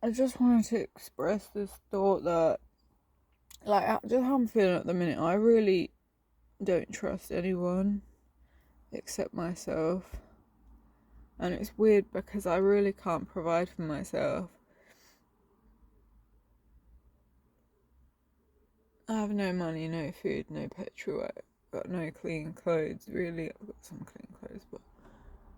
I just wanted to express this thought that, like, just how I'm feeling at the minute. I really don't trust anyone except myself. And it's weird because I really can't provide for myself. I have no money, no food, no petrol. I've got no clean clothes, really. I've got some clean clothes, but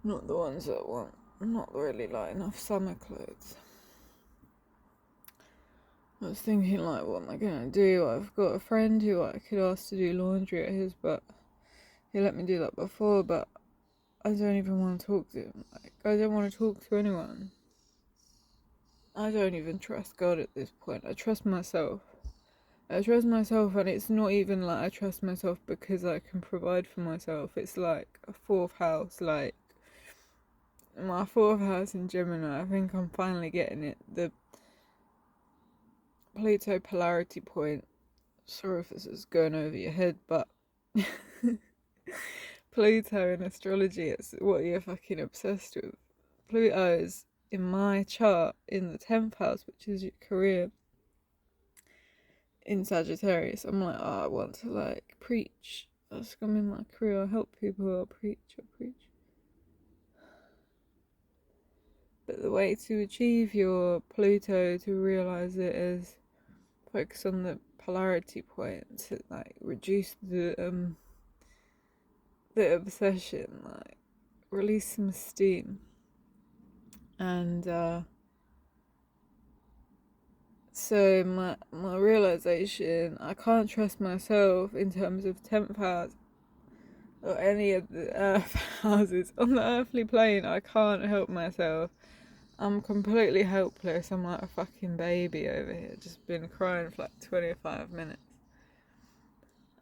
not the ones that I want. Not really like enough summer clothes. I was thinking, like, what am I gonna do? I've got a friend who I could ask to do laundry at his, but he let me do that before, but I don't even want to talk to him. Like, I don't want to talk to anyone. I don't even trust God at this point. I trust myself. I trust myself, and it's not even like I trust myself because I can provide for myself. It's like a fourth house, like my fourth house in Gemini. I think I'm finally getting it. The Pluto polarity point. Sorry if this is going over your head, but Pluto in astrology, it's what you're fucking obsessed with. Pluto is in my chart in the 10th house, which is your career, in Sagittarius. I'm like, oh, I want to like preach. That's gonna be my career. I'll help people. I'll preach. But the way to achieve your Pluto, to realize it, is focus on the polarity point to like reduce the obsession, like release some steam. And so my realization, I can't trust myself in terms of 10th house or any of the earth houses on the earthly plane. I can't help myself. I'm completely helpless. I'm like a fucking baby over here, just been crying for like 25 minutes.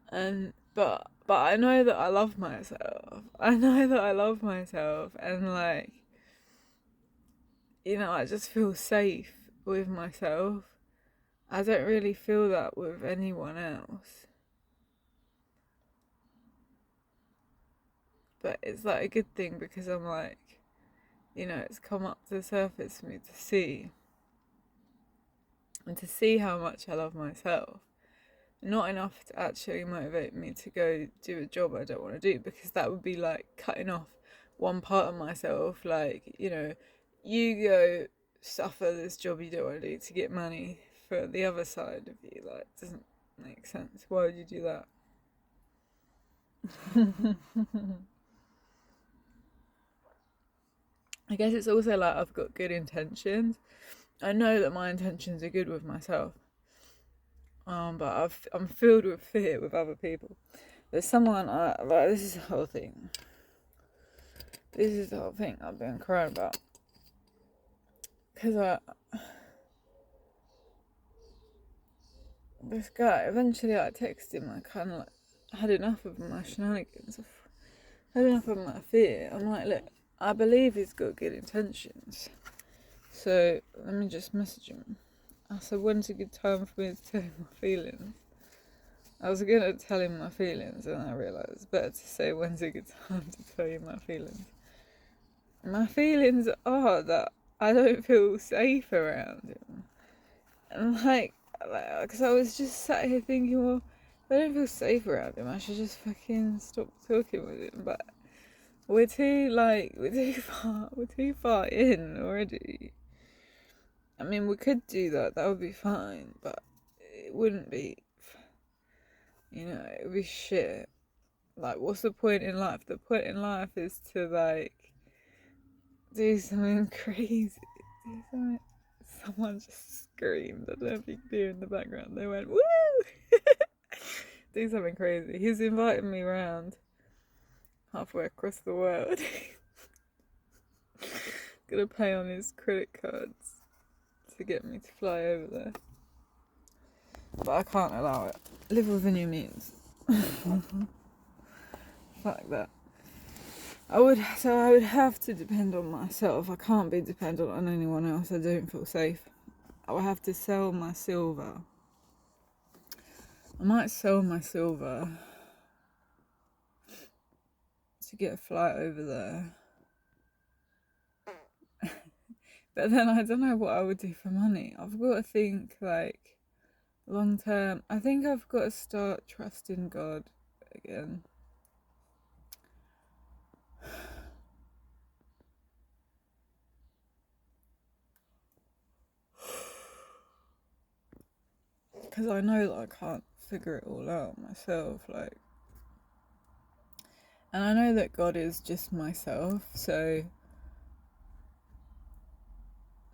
And but I know that I love myself. I know that I love myself, and like, I just feel safe with myself. I don't really feel that with anyone else. But it's like a good thing because I'm like, it's come up to the surface for me to see. And to see how much I love myself. Not enough to actually motivate me to go do a job I don't want to do, because that would be like cutting off one part of myself. Like, you go suffer this job you don't want to do to get money for the other side of you. Like, it doesn't make sense. Why would you do that? I guess it's also like I've got good intentions. I know that my intentions are good with myself. But I'm filled with fear with other people. There's someone like, this is the whole thing. This is the whole thing I've been crying about. Because this guy, eventually I texted him, I kind of like had enough of my shenanigans. I had enough of my fear. I'm like, look, I believe he's got good intentions. So let me just message him. I said, when's a good time for me to tell him my feelings? I was going to tell him my feelings, and I realised it's better to say when's a good time to tell you my feelings. My feelings are that I don't feel safe around him. And because I was just sat here thinking, well, if I don't feel safe around him, I should just fucking stop talking with him. But we're too far in already. I mean, we could do that. That would be fine, but it wouldn't be. It would be shit. Like, what's the point in life? The point in life is to like do something crazy. Do something. Someone just screamed. I don't know if you can hear in the background. They went, woo! Do something crazy. He's inviting me around halfway across the world. Gonna pay on his credit cards to get me to fly over there. But I can't allow it. Live within your means. Like that. I would have to depend on myself. I can't be dependent on anyone else. I don't feel safe. I would have to sell my silver. I might sell my silver to get a flight over there. But then I don't know what I would do for money. I've got to think like long term. I think I've got to start trusting God again. Because I know that I can't figure it all out myself. Like, and I know that God is just myself. So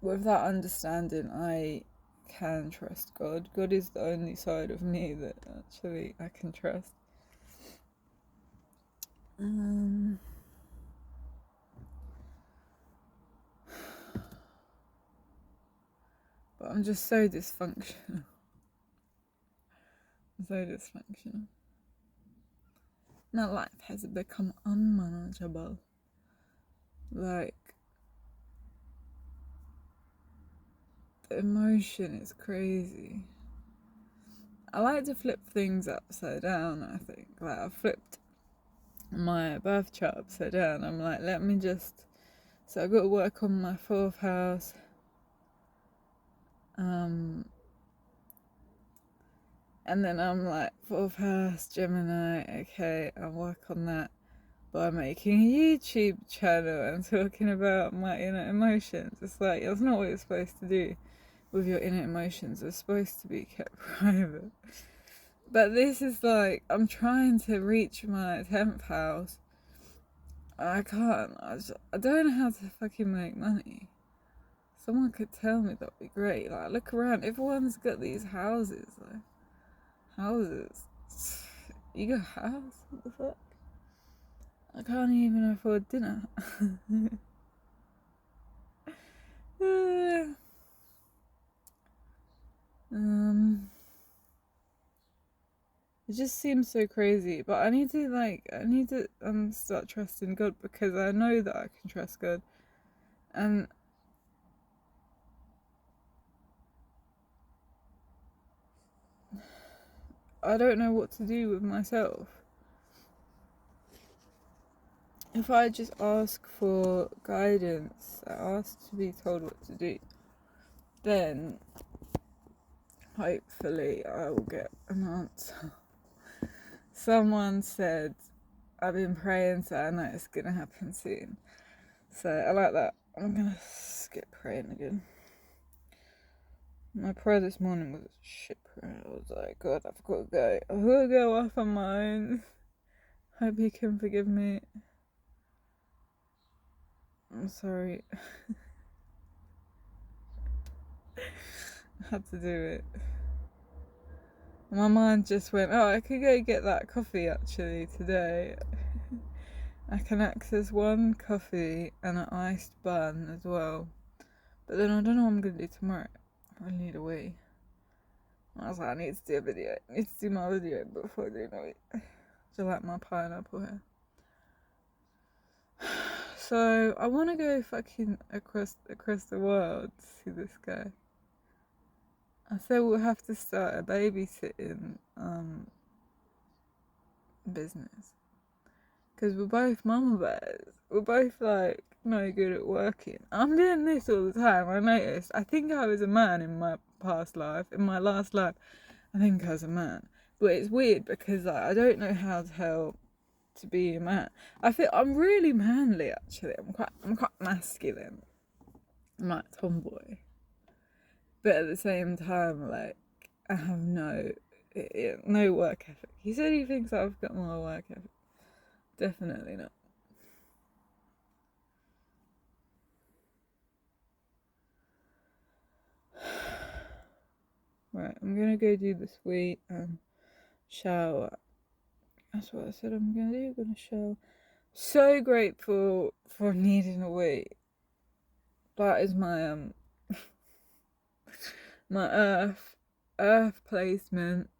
with that understanding, I can trust God. God is the only side of me that actually I can trust. But I'm just so dysfunctional. So dysfunctional. My life has become unmanageable. Like, the emotion is crazy. I like to flip things upside down, I think. Like, I flipped my birth chart upside down. I'm like, let me just. So I've got to work on my fourth house. And then I'm like, fourth house, Gemini, okay, I'll work on that by making a YouTube channel and talking about my inner emotions. It's like, that's not what you're supposed to do with your inner emotions. They're supposed to be kept private. But this is like, I'm trying to reach my 10th house. I can't. I don't know how to fucking make money. Someone could tell me, that'd be great. Like, look around, everyone's got these houses. Like, houses. You got a house? What the fuck? I can't even afford dinner. It just seems so crazy, but I need to start trusting God, because I know that I can trust God, and I don't know what to do with myself. If I just ask for guidance, I ask to be told what to do, then hopefully I will get an answer. Someone said, I've been praying, so I know it's gonna happen soon. So I like that. I'm gonna skip praying again. My prayer this morning was a shit prayer. I was like, God, I've got to go. I've got to go off on my own. Hope you can forgive me. I'm sorry. I had to do it. My mind just went, oh, I could go get that coffee actually today. I can access one coffee and an iced bun as well. But then I don't know what I'm going to do tomorrow. I need a wee. I was like, I need to do a video. I need to do my video before I do it. Do you like my pineapple hair? So I want to go fucking across the world to see this guy. I said we'll have to start a babysitting business, because we're both mama bears. We're both like no good at working. I'm doing this all the time. I noticed. I think I was a man in my past life. In my last life, I think I was a man. But it's weird because like, I don't know how to help to be a man. I feel I'm really manly actually. I'm quite masculine. I'm like tomboy. But at the same time, like, I have no work ethic. He said he thinks I've got more work ethic. Definitely not. Right, I'm gonna go do the sweet and shower. That's what I said I'm gonna do. I'm gonna shower. So grateful for needing a wee. That is my my earth placement,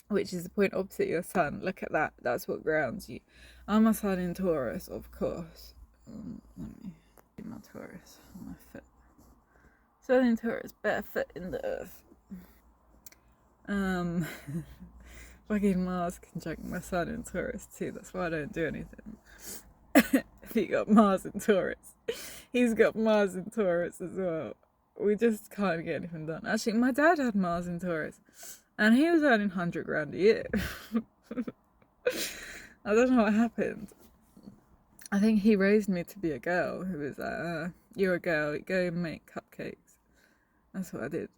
which is the point opposite your sun. Look at that. That's what grounds you. I'm a sun in Taurus, of course. Let me do my Taurus on my foot. Sun in Taurus, barefoot in the earth. Fucking Mars conjunct my sun in Taurus too. That's why I don't do anything. If you got Mars in Taurus, He's got Mars in Taurus as well. We just can't get anything done. Actually, my dad had Mars in Taurus, and he was earning 100 grand a year. I don't know what happened. I think he raised me to be a girl who was like, you're a girl, go and make cupcakes. That's what I did.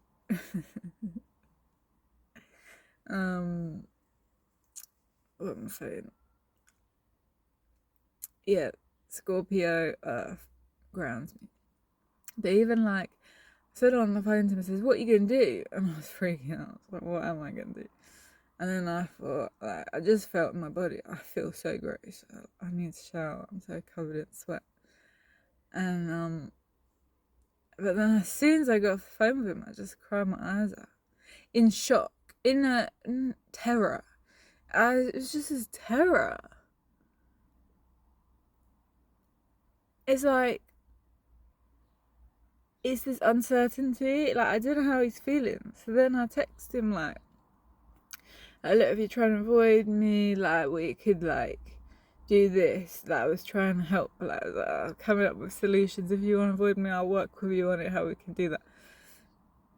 What am I saying? Yeah, Scorpio grounds me. But even like, I said on the phone to him, says, what are you going to do? And I was freaking out. I was like, what am I going to do? And then I thought, like, I just felt in my body, I feel so gross. I need to shower. I'm so covered in sweat. And, but then as soon as I got off the phone with him, I just cried my eyes out. In shock. In terror. It was just this terror. It's like, it's this uncertainty. Like, I don't know how he's feeling. So then I text him, like, look, if you're trying to avoid me, like, we could, like, do this. Like, I was trying to help, like, coming up with solutions. If you want to avoid me, I'll work with you on it, how we can do that.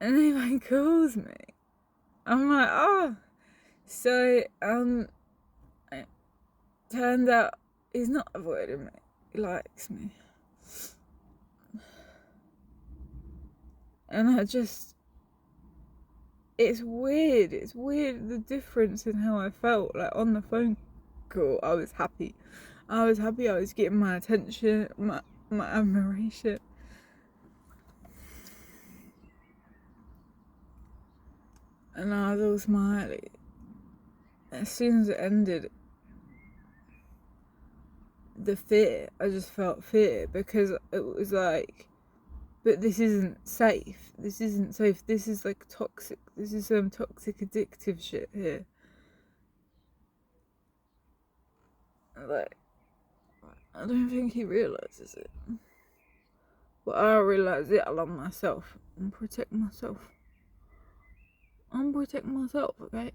And he, like, calls me. I'm like, oh. So, it turned out he's not avoiding me. He likes me. And I just, it's weird the difference in how I felt. Like, on the phone call, I was happy. I was getting my attention, my admiration. And I was all smiley. As soon as it ended, the fear, I just felt fear, because it was like, but this isn't safe. This isn't safe. This is like toxic. This is some toxic addictive shit here. Like, I don't think he realises it. But I realise it. I love myself and protect myself. I'm protecting myself, okay?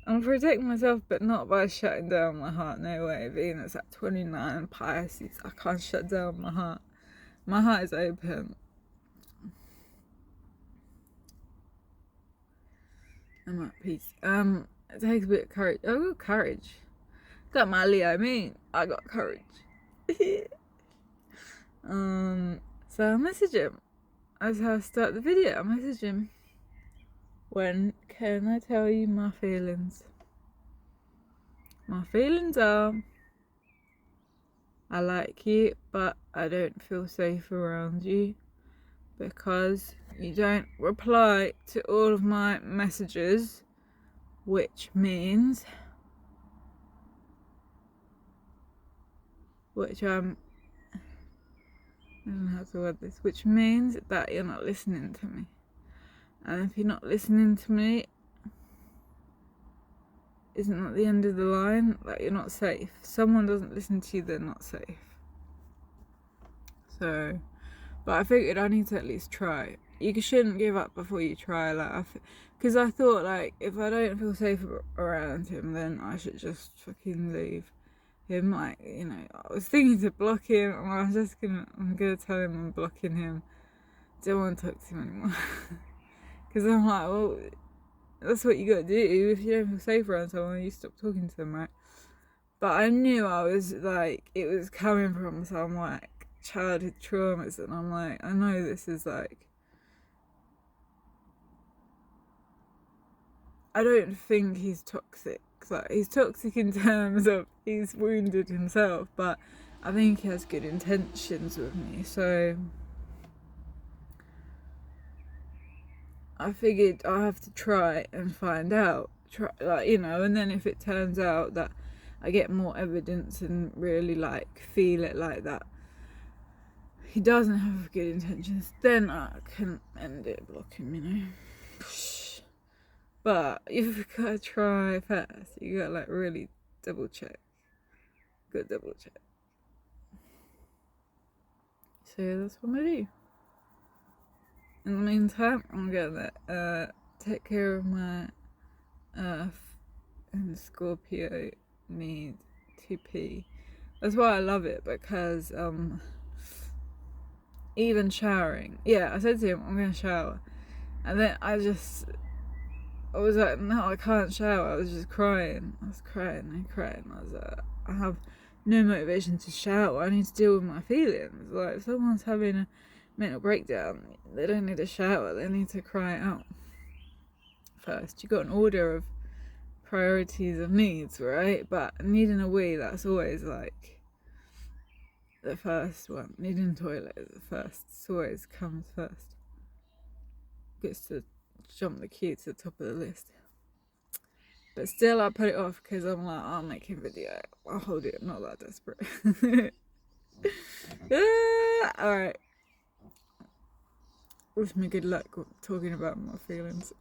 I'm protecting myself, but not by shutting down my heart. No way. Venus at 29, Pisces. I can't shut down my heart. My heart is open. I'm at peace. It takes a bit of courage. I got courage. Got my Leo. I got courage. So I message him. That's how I start the video. I message him. When can I tell you my feelings? My feelings are, I like you, but I don't feel safe around you because you don't reply to all of my messages, which means, I don't know how to word this, which means that you're not listening to me. And if you're not listening to me, isn't that the end of the line? Like, you're not safe. If someone doesn't listen to you, they're not safe. So, but I figured I need to at least try. You shouldn't give up before you try. Like, because I thought, like, if I don't feel safe around him, then I should just fucking leave him. Like, you know, I was thinking to block him, and I'm gonna tell him I'm blocking him. Don't want to talk to him anymore. Because I'm like, well, that's what you gotta do. If you don't feel safe around someone, you stop talking to them, right? But I knew I was like, it was coming from some like childhood traumas, and I'm like, I know this is like, I don't think he's toxic. Like, he's toxic in terms of he's wounded himself, but I think he has good intentions with me. So I figured I have to try and find out. Like, you know, and then if it turns out that I get more evidence and really like feel it like that he doesn't have good intentions, then I can end it, block him, you know. But you've got to try first. You got to like really double check. Good double check. So that's what I'm gonna do. In the meantime, I'm gonna take care of my Earth and Scorpio need to pee. That's why I love it, because even showering. Yeah, I said to him, I'm going to shower. And then I was like, no, I can't shower. I was just crying. I was crying and crying. I was like, I have no motivation to shower. I need to deal with my feelings. Like, if someone's having a mental breakdown, they don't need a shower. They need to cry out first. You've got an order of priorities of needs, right? But needing a wee, that's always like the first one. Needing a toilet is the first. It always comes first. Gets to jump the queue to the top of the list. But still, I put it off because I'm like, I'll make a video. I'll hold it. I'm not that desperate. Alright. Wish me good luck talking about my feelings.